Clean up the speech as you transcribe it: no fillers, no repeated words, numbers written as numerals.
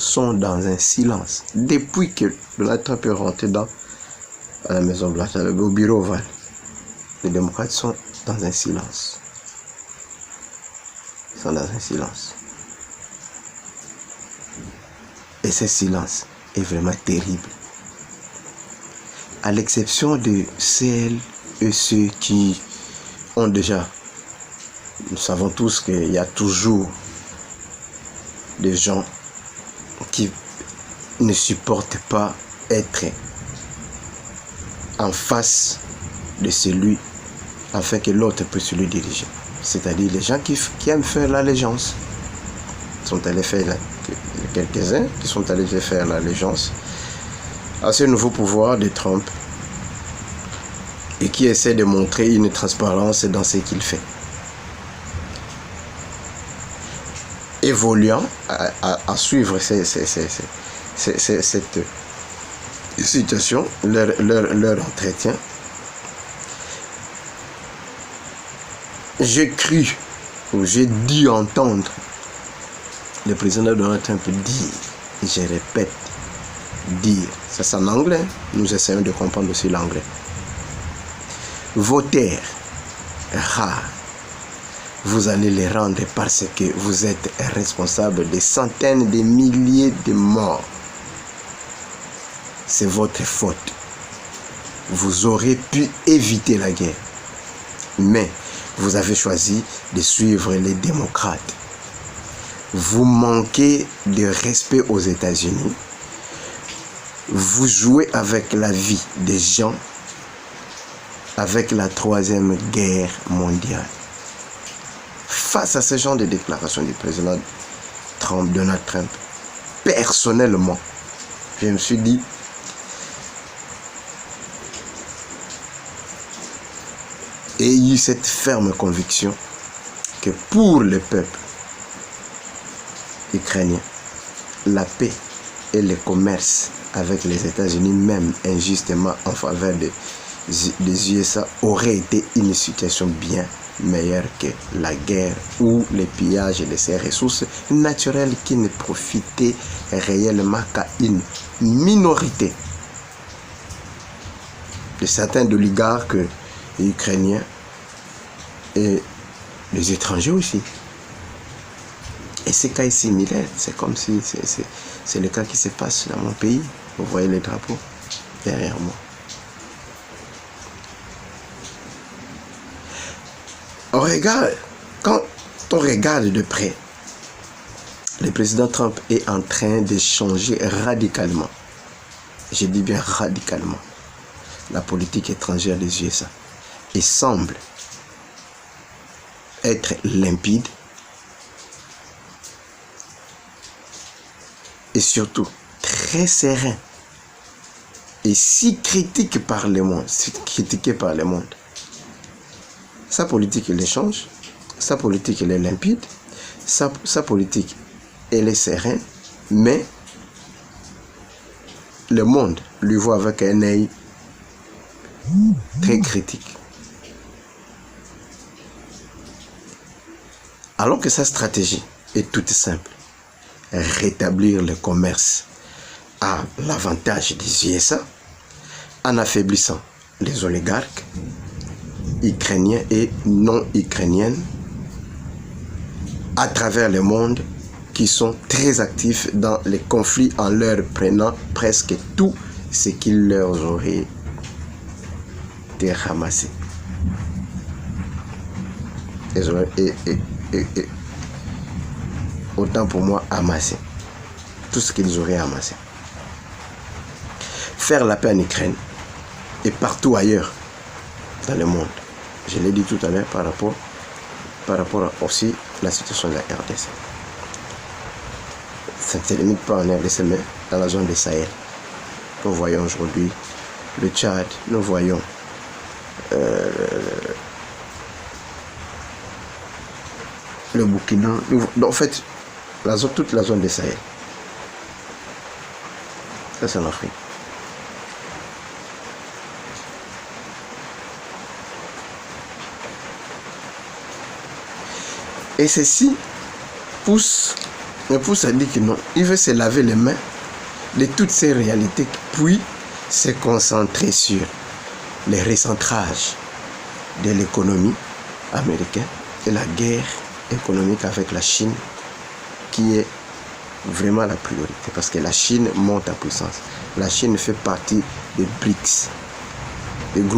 sont dans un silence. Depuis que Donald Trump est rentré à la Maison Blanche, au bureau ovale, les démocrates sont dans un silence. Ils sont dans un silence. Et ce silence est vraiment terrible. À l'exception de celles et ceux qui ont déjà, nous savons tous qu'il y a toujours des gens qui ne supportent pas être en face de celui afin que l'autre puisse le diriger. C'est-à-dire les gens qui aiment faire l'allégeance. Sont allés faire quelques-uns qui sont allés faire l'allégeance à ce nouveau pouvoir de Trump et qui essaie de montrer une transparence dans ce qu'il fait. Évoluant à suivre cette situation, leur entretien, j'ai cru ou j'ai dû entendre le président Donald Trump dire, je répète, dire, ça c'est en anglais, nous essayons de comprendre aussi l'anglais. Vos terres rares, vous allez les rendre parce que vous êtes responsable de centaines de milliers de morts. C'est votre faute. Vous aurez pu éviter la guerre. Mais vous avez choisi de suivre les démocrates. Vous manquez de respect aux États-Unis. Vous jouez avec la vie des gens, avec la troisième guerre mondiale. Face à ce genre de déclaration du président Donald Trump, personnellement, je me suis dit, et eu cette ferme conviction que pour le peuple ukrainien, la paix et le commerce avec les États-Unis, même injustement en faveur des USA, aurait été une situation bien meilleure que la guerre ou le pillage de ces ressources naturelles qui ne profitaient réellement qu'à une minorité de certains oligarques ukrainiens et les étrangers aussi. Et ce cas est similaire, c'est comme si c'est le cas qui se passe dans mon pays. Vous voyez les drapeaux derrière moi. Quand on regarde de près, le président Trump est en train de changer radicalement, je dis bien radicalement, la politique étrangère des USA. Il semble être limpide et surtout très serein et si critiqué par le monde, Sa politique, elle change, sa politique, elle est limpide, sa politique, elle est sereine, mais le monde lui voit avec un œil très critique. Alors que sa stratégie est toute simple, rétablir le commerce à l'avantage des USA en affaiblissant les oligarques ukrainiens et non ukrainiennes à travers le monde qui sont très actifs dans les conflits en leur prenant presque tout ce qu'il leur aurait été ramassé. Et autant pour moi amassé. Tout ce qu'ils auraient amassé. Faire la paix en Ukraine et partout ailleurs dans le monde. Je l'ai dit tout à l'heure par rapport aussi à la situation de la RDC. Ça ne se limite pas en RDC, mais dans la zone de Sahel. Nous voyons aujourd'hui le Tchad, nous voyons le Burkina, en fait, toute la zone de Sahel. Ça, c'est en Afrique. Et ceci pousse L'épouse a dit que non, il veut se laver les mains de toutes ces réalités, puis se concentrer sur le recentrage de l'économie américaine et la guerre économique avec la Chine qui est vraiment la priorité parce que la Chine monte en puissance. La Chine fait partie des BRICS, des groupes